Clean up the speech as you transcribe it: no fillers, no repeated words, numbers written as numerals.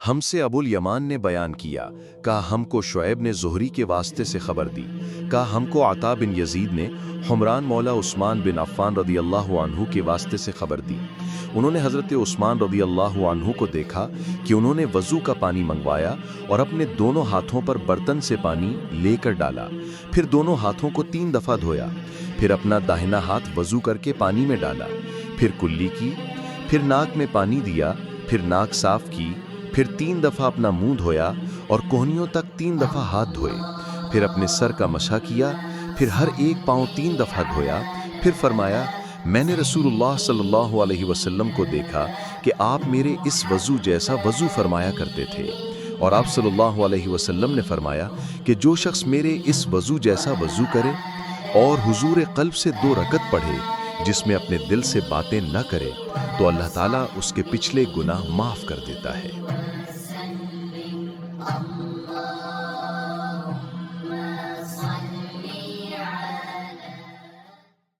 ہم سے ابو الیمان نے بیان کیا، کہا ہم کو شعیب نے زہری کے واسطے سے خبر دی، کہا ہم کو عطا بن یزید نے حمران مولا عثمان بن عفان رضی اللہ عنہ کے واسطے سے خبر دی۔ انہوں نے حضرت عثمان رضی اللہ عنہ کو دیکھا کہ انہوں نے وضو کا پانی منگوایا اور اپنے دونوں ہاتھوں پر برتن سے پانی لے کر ڈالا، پھر دونوں ہاتھوں کو 3 دفعہ دھویا، پھر اپنا داہنا ہاتھ وضو کر کے پانی میں ڈالا، پھر کلی کی، پھر ناک میں پانی دیا، پھر ناک صاف کی، پھر 3 دفعہ اپنا منہ دھویا اور کوہنیوں تک 3 دفعہ ہاتھ دھوئے، پھر اپنے سر کا مسح کیا، پھر ہر ایک پاؤں 3 دفعہ دھویا، پھر فرمایا میں نے رسول اللہ صلی اللہ علیہ وسلم کو دیکھا کہ آپ میرے اس وضو جیسا وضو فرمایا کرتے تھے، اور آپ صلی اللہ علیہ وسلم نے فرمایا کہ جو شخص میرے اس وضو جیسا وضو کرے اور حضور قلب سے 2 رکعت پڑھے جس میں اپنے دل سے باتیں نہ کرے تو اللہ تعالیٰ اس کے پچھلے گناہ معاف کر دیتا ہے۔